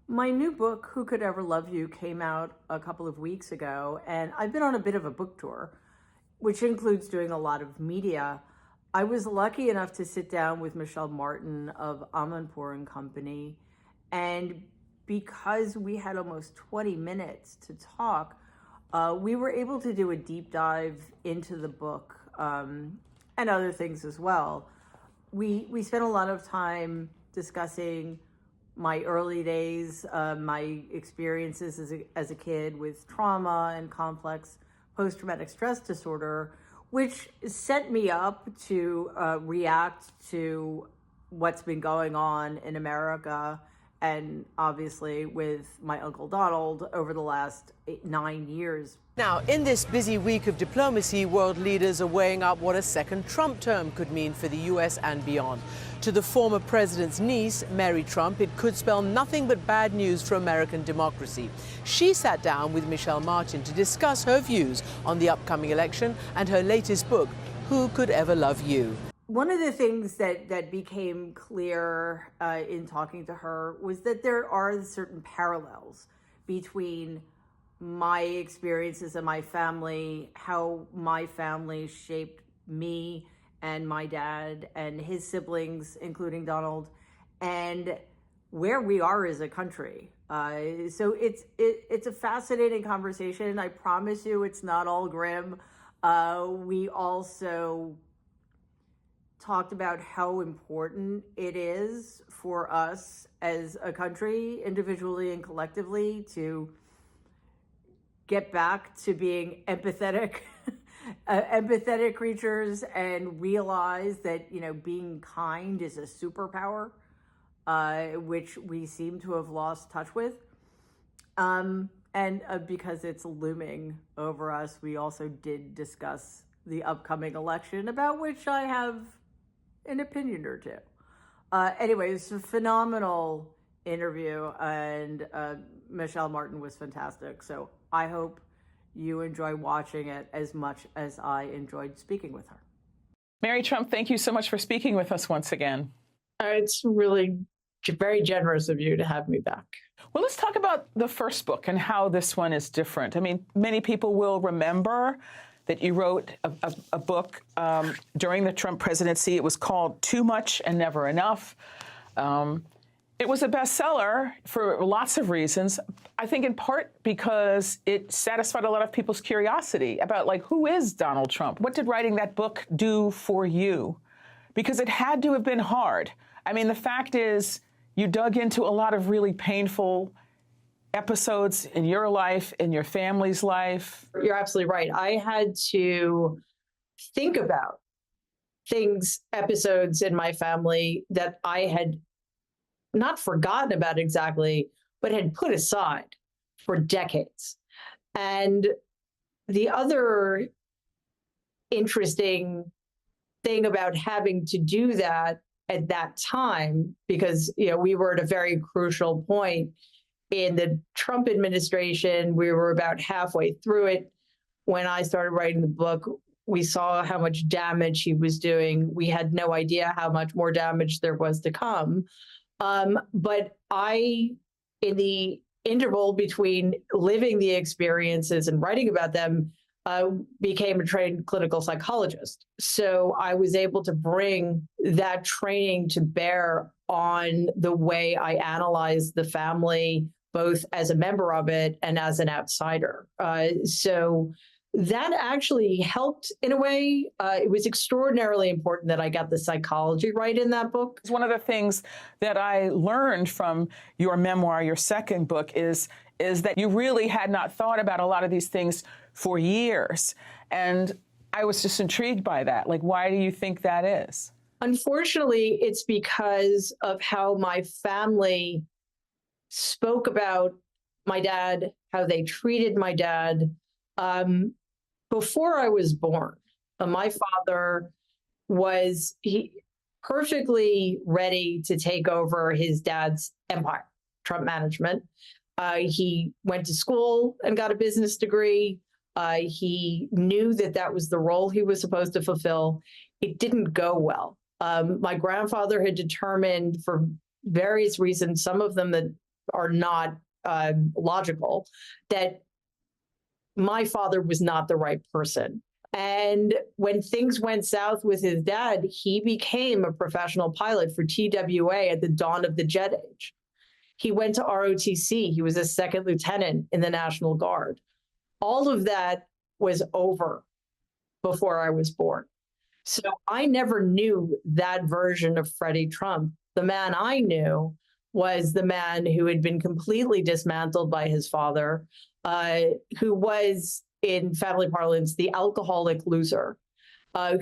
My new book, Who Could Ever Love You, came out a couple of weeks ago, and I've been on a bit of a book tour, which includes doing a lot of media. I was lucky enough to sit down with Michelle Martin of Amanpour and Company, and because we had almost 20 minutes to talk, we were able to do a deep dive into the book and other things as well. We spent a lot of time discussing my early days, my experiences as a kid with trauma and complex post-traumatic stress disorder, which set me up to react to what's been going on in America and obviously with my Uncle Donald over the last 9 years. Now, in this busy week of diplomacy, world leaders are weighing up what a second Trump term could mean for the US and beyond. To the former president's niece, Mary Trump, it could spell nothing but bad news for American democracy. She sat down with Michelle Martin to discuss her views on the upcoming election and her latest book, Who Could Ever Love You? One of the things that became clear in talking to her was that there are certain parallels between my experiences and my family, how my family shaped me and my dad and his siblings, including Donald, and where we are as a country. So it's a fascinating conversation. I promise you it's not all grim. We also talked about how important it is for us as a country, individually and collectively, to get back to being empathetic, empathetic creatures, and realize that, being kind is a superpower, which we seem to have lost touch with. And because it's looming over us, we also did discuss the upcoming election, about which I have an opinion or two. Anyway, it's a phenomenal interview, and Michelle Martin was fantastic. So I hope you enjoy watching it as much as I enjoyed speaking with her. Mary Trump, thank you so much for speaking with us once again. It's really very generous of you to have me back. Well, let's talk about the first book and how this one is different. I mean, many people will remember that you wrote a book during the Trump presidency. It was called Too Much and Never Enough. It was a bestseller for lots of reasons. I think in part because it satisfied a lot of people's curiosity about, who is Donald Trump? What did writing that book do for you? Because it had to have been hard. I mean, the fact is, you dug into a lot of really painful episodes in your life, in your family's life. You're absolutely right. I had to think about episodes in my family that I had not forgotten about exactly, but had put aside for decades. And the other interesting thing about having to do that at that time, because we were at a very crucial point in the Trump administration. We were about halfway through it when I started writing the book. We saw how much damage he was doing. We had no idea how much more damage there was to come. But in the interval between living the experiences and writing about them, became a trained clinical psychologist. So I was able to bring that training to bear on the way I analyze the family, both as a member of it and as an outsider. So that actually helped in a way. It was extraordinarily important that I got the psychology right in that book. One of the things that I learned from your memoir, your second book, is that you really had not thought about a lot of these things for years. And I was just intrigued by that. Why do you think that is? Unfortunately, it's because of how my family spoke about my dad, how they treated my dad. Before I was born, my father was perfectly ready to take over his dad's empire, Trump management. He went to school and got a business degree. He knew that was the role he was supposed to fulfill. It didn't go well. My grandfather had determined, for various reasons, some of them that are not logical, that my father was not the right person. And when things went south with his dad, he became a professional pilot for TWA at the dawn of the jet age. He went to ROTC. He was a second lieutenant in the National Guard. All of that was over before I was born. So I never knew that version of Freddie Trump. The man I knew was the man who had been completely dismantled by his father, who was, in family parlance, the alcoholic loser,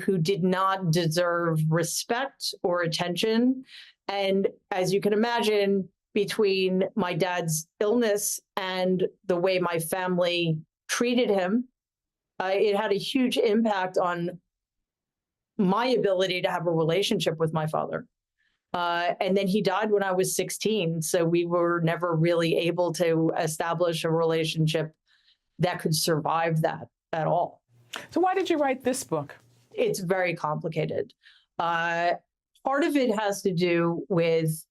who did not deserve respect or attention. And as you can imagine, between my dad's illness and the way my family treated him, it had a huge impact on my ability to have a relationship with my father. And then he died when I was 16. So we were never really able to establish a relationship that could survive that at all. So why did you write this book? It's very complicated. Part of it has to do with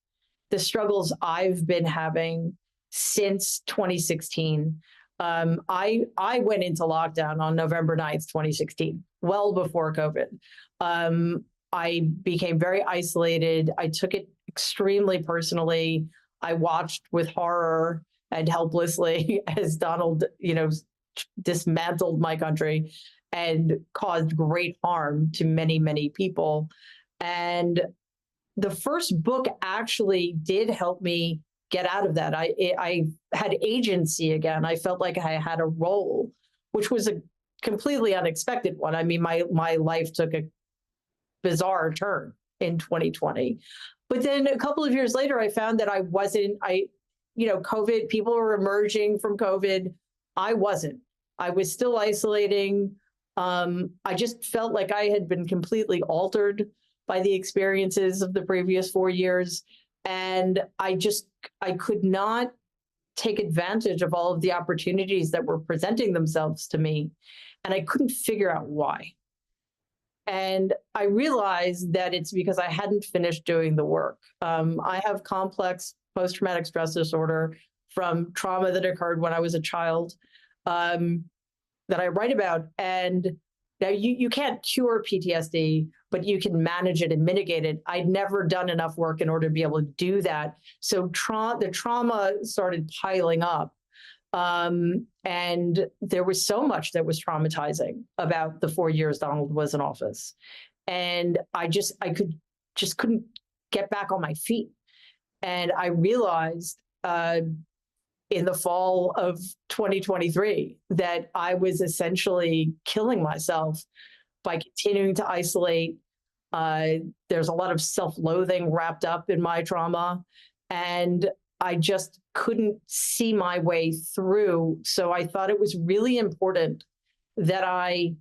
the struggles I've been having since 2016. I went into lockdown on November 9th, 2016, well before COVID. I became very isolated. I took it extremely personally. I watched with horror and helplessly as Donald, dismantled my country and caused great harm to many, many people. And the first book actually did help me get out of that. I had agency again. I felt like I had a role, which was a completely unexpected one. I mean, my life took a bizarre turn in 2020. But then a couple of years later, I found that COVID, people were emerging from COVID. I wasn't. I was still isolating. I just felt like I had been completely altered by the experiences of the previous 4 years. And I could not take advantage of all of the opportunities that were presenting themselves to me. And I couldn't figure out why. And I realized that it's because I hadn't finished doing the work. I have complex post-traumatic stress disorder from trauma that occurred when I was a child, that I write about. And now you can't cure PTSD, but you can manage it and mitigate it. I'd never done enough work in order to be able to do that. So the trauma started piling up. And there was so much that was traumatizing about the 4 years Donald was in office. And I couldn't get back on my feet. And I realized in the fall of 2023 that I was essentially killing myself by continuing to isolate. There's a lot of self-loathing wrapped up in my trauma. And I just couldn't see my way through. So I thought it was really important that I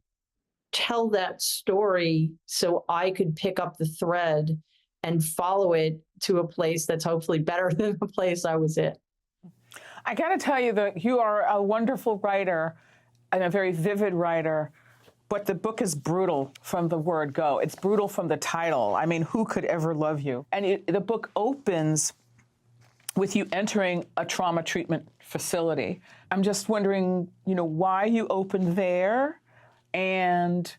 tell that story so I could pick up the thread and follow it to a place that's hopefully better than the place I was in. I got to tell you that you are a wonderful writer and a very vivid writer, but the book is brutal from the word go. It's brutal from the title. I mean, who could ever love you? And the book opens with you entering a trauma treatment facility. I'm just wondering, why you opened there and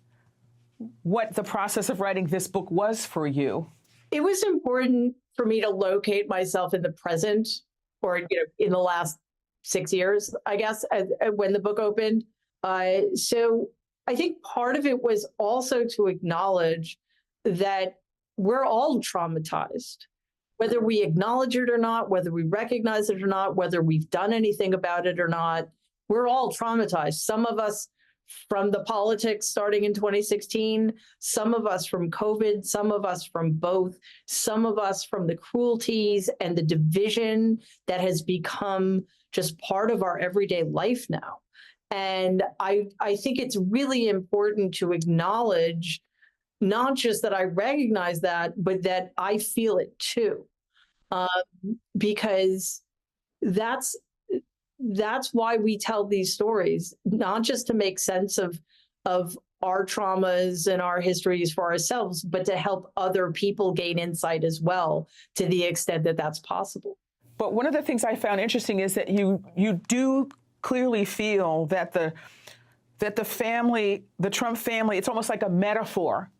what the process of writing this book was for you. It was important for me to locate myself in the present, or in the last 6 years, I guess, when the book opened. So I think part of it was also to acknowledge that we're all traumatized. Whether we acknowledge it or not, whether we recognize it or not, whether we've done anything about it or not, we're all traumatized. Some of us from the politics starting in 2016, some of us from COVID, some of us from both, some of us from the cruelties and the division that has become just part of our everyday life now. And I think it's really important to acknowledge not just that I recognize that, but that I feel it too. Because that's why we tell these stories, not just to make sense of our traumas and our histories for ourselves, but to help other people gain insight as well, to the extent that that's possible. But one of the things I found interesting is that you do clearly feel that the family, the Trump family, it's almost like a metaphor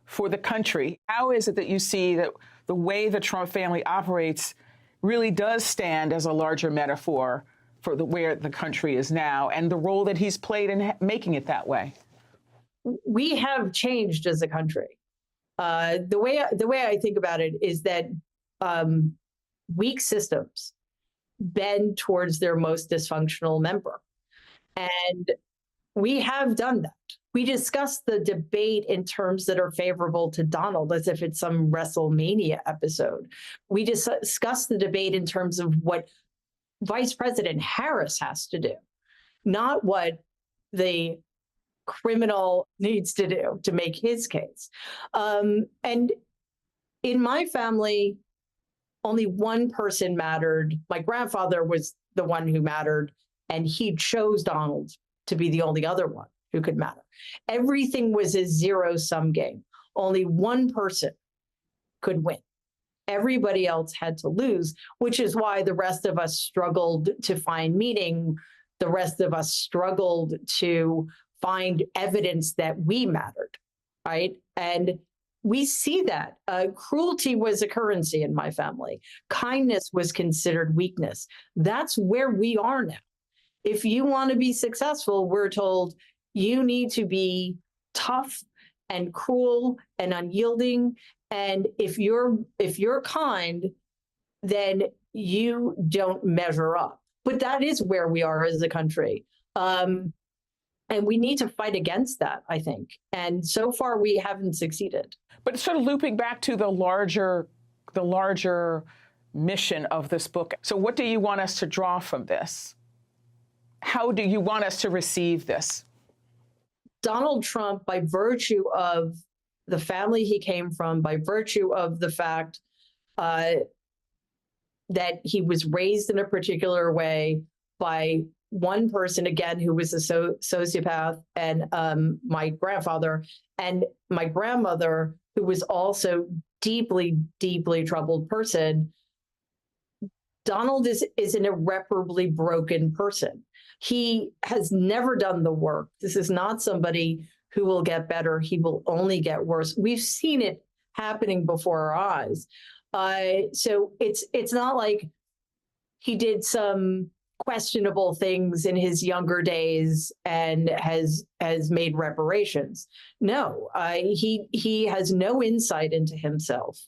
for the country. How is it that you see that the way the Trump family operates really does stand as a larger metaphor for where the country is now and the role that he's played in making it that way? We have changed as a country. The way I think about it is that weak systems bend towards their most dysfunctional member. And we have done that. We discuss the debate in terms that are favorable to Donald as if it's some WrestleMania episode. We discuss the debate in terms of what Vice President Harris has to do, not what the criminal needs to do to make his case. And in my family, only one person mattered. My grandfather was the one who mattered, and he chose Donald to be the only other one who could matter. Everything was a zero-sum game. Only one person could win. Everybody else had to lose, which is why the rest of us struggled to find meaning. The rest of us struggled to find evidence that we mattered, right? And we see that. Cruelty was a currency in my family. Kindness was considered weakness. That's where we are now. If you want to be successful, we're told you need to be tough and cruel and unyielding. And if you're kind, then you don't measure up. But that is where we are as a country. And we need to fight against that, I think. And so far, we haven't succeeded. But sort of looping back to the larger mission of this book. So what do you want us to draw from this? How do you want us to receive this? Donald Trump, by virtue of the family he came from, by virtue of the fact that he was raised in a particular way by one person, again, who was a sociopath, and my grandfather, and my grandmother, who was also deeply, deeply troubled person. Donald is an irreparably broken person. He has never done the work. This is not somebody who will get better. He will only get worse. We've seen it happening before our eyes. So it's not like he did some questionable things in his younger days and has made reparations. No, he has no insight into himself.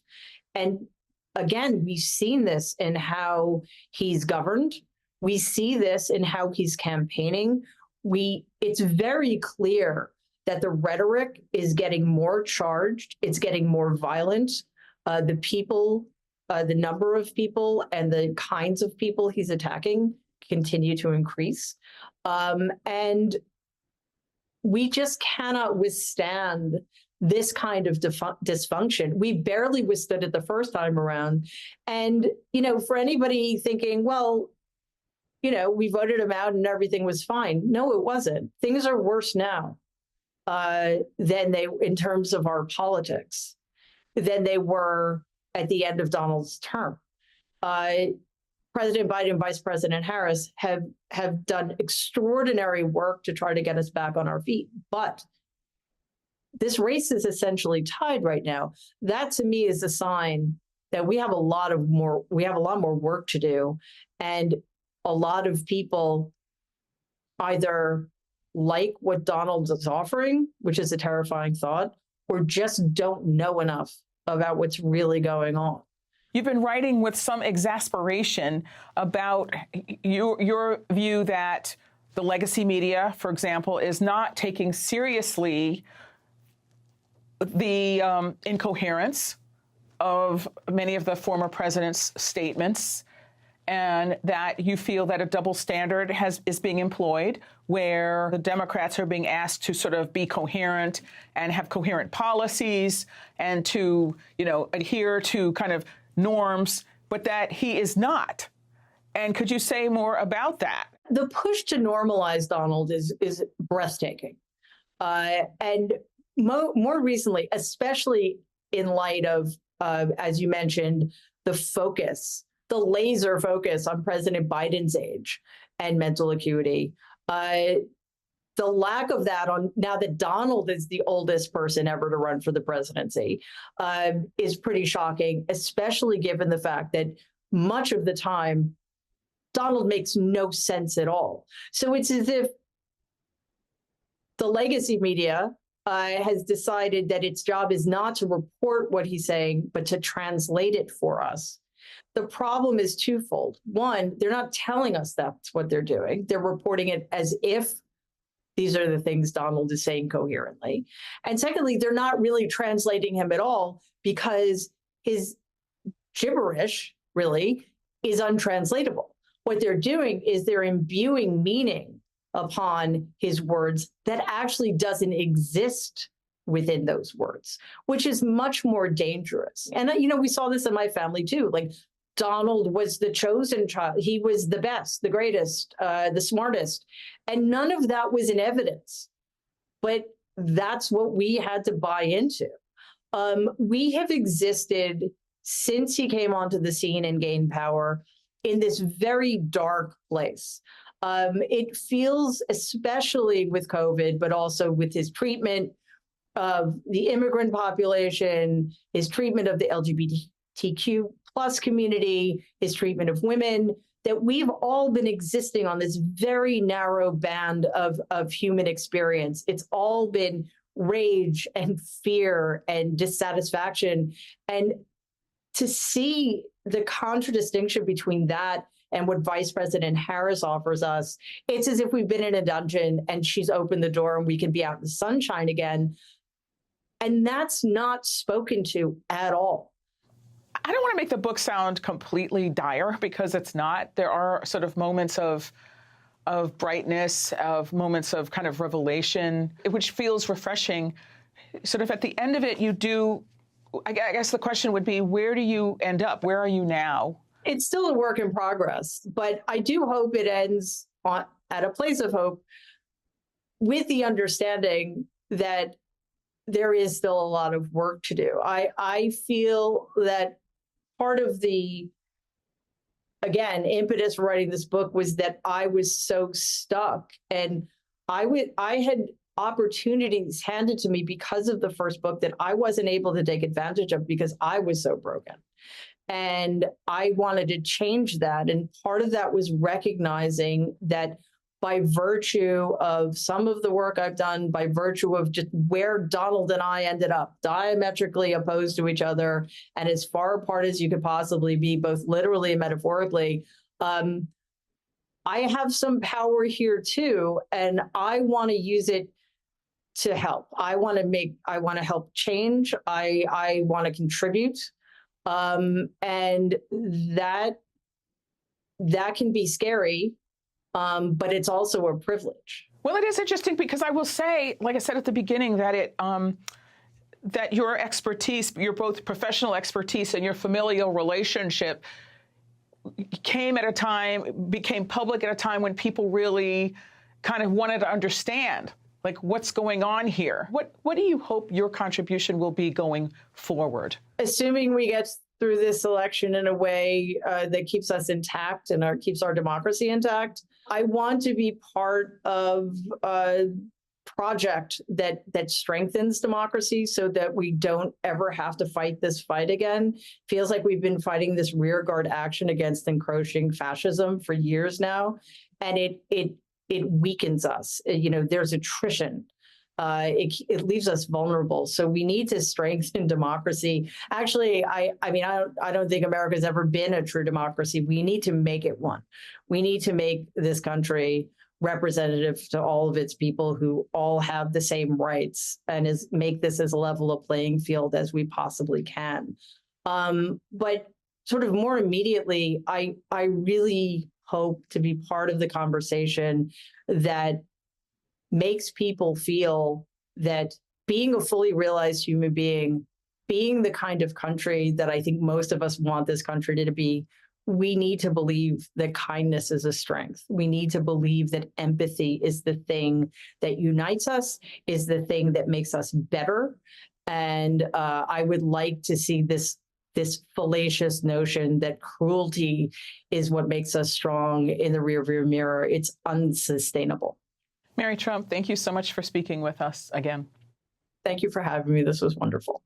And again, we've seen this in how he's governed. We see this in how he's campaigning. It's very clear that the rhetoric is getting more charged. It's getting more violent. The number of people and the kinds of people he's attacking continue to increase. And we just cannot withstand this kind of dysfunction. We barely withstood it the first time around. And, for anybody thinking, well, we voted him out and everything was fine. No, it wasn't. Things are worse now in terms of our politics, than they were at the end of Donald's term. President Biden and Vice President Harris have done extraordinary work to try to get us back on our feet. But this race is essentially tied right now. That to me is a sign that we have a lot more work to do. And a lot of people either like what Donald is offering, which is a terrifying thought, or just don't know enough about what's really going on. You've been writing with some exasperation about your view that the legacy media, for example, is not taking seriously the incoherence of many of the former president's statements, and that you feel that a double standard is being employed, where the Democrats are being asked to sort of be coherent and have coherent policies and to, adhere to kind of norms, but that he is not. And could you say more about that? The push to normalize Donald is breathtaking. And more recently, especially in light of, as you mentioned, the focus the laser focus on President Biden's age and mental acuity. The lack of that on now that Donald is the oldest person ever to run for the presidency is pretty shocking, especially given the fact that much of the time Donald makes no sense at all. So it's as if the legacy media has decided that its job is not to report what he's saying, but to translate it for us. The problem is twofold. One, they're not telling us that's what they're doing. They're reporting it as if these are the things Donald is saying coherently. And secondly, they're not really translating him at all because his gibberish really is untranslatable. What they're doing is they're imbuing meaning upon his words that actually doesn't exist within those words, which is much more dangerous. And, we saw this in my family too. Like, Donald was the chosen child. He was the best, the greatest, the smartest. And none of that was in evidence. But that's what we had to buy into. We have existed since he came onto the scene and gained power in this very dark place. It feels, especially with COVID, but also with his treatment of the immigrant population, his treatment of the LGBTQ plus community, his treatment of women, that we've all been existing on this very narrow band of human experience. It's all been rage and fear and dissatisfaction. And to see the contradistinction between that and what Vice President Harris offers us, it's as if we've been in a dungeon and she's opened the door and we can be out in the sunshine again. And that's not spoken to at all. I don't want to make the book sound completely dire, because it's not. There are sort of moments of brightness, of moments of kind of revelation, which feels refreshing. Sort of at the end of it, you do, I guess the question would be, where do you end up? Where are you now? It's still a work in progress, but I do hope it ends at a place of hope, with the understanding that there is still a lot of work to do. I feel that part of the, again, impetus for writing this book was that I was so stuck, and I had opportunities handed to me because of the first book that I wasn't able to take advantage of because I was so broken. And I wanted to change that. And part of that was recognizing that by virtue of some of the work I've done, by virtue of just where Donald and I ended up, diametrically opposed to each other and as far apart as you could possibly be, both literally and metaphorically, I have some power here too, and I want to use it to help. I want to help change. I want to contribute. And that can be scary. But it's also a privilege. Well, it is interesting because I will say, like I said at the beginning, that that your expertise, your both professional expertise and your familial relationship became public at a time when people really kind of wanted to understand, like, what's going on here. What do you hope your contribution will be going forward? Assuming we get through this election in a way that keeps us intact and keeps our democracy intact, I want to be part of a project that strengthens democracy so that we don't ever have to fight this fight again. Feels like we've been fighting this rearguard action against encroaching fascism for years now, and it weakens us. There's attrition. It leaves us vulnerable. So we need to strengthen democracy. Actually, I don't think America's ever been a true democracy. We need to make it one. We need to make this country representative to all of its people who all have the same rights, and make this as level a playing field as we possibly can. But sort of more immediately, I really hope to be part of the conversation that makes people feel that being a fully realized human being, being the kind of country that I think most of us want this country to be, we need to believe that kindness is a strength. We need to believe that empathy is the thing that unites us, is the thing that makes us better. And I would like to see this this fallacious notion that cruelty is what makes us strong in the rearview mirror. It's unsustainable. Mary Trump, thank you so much for speaking with us again. Thank you for having me. This was wonderful.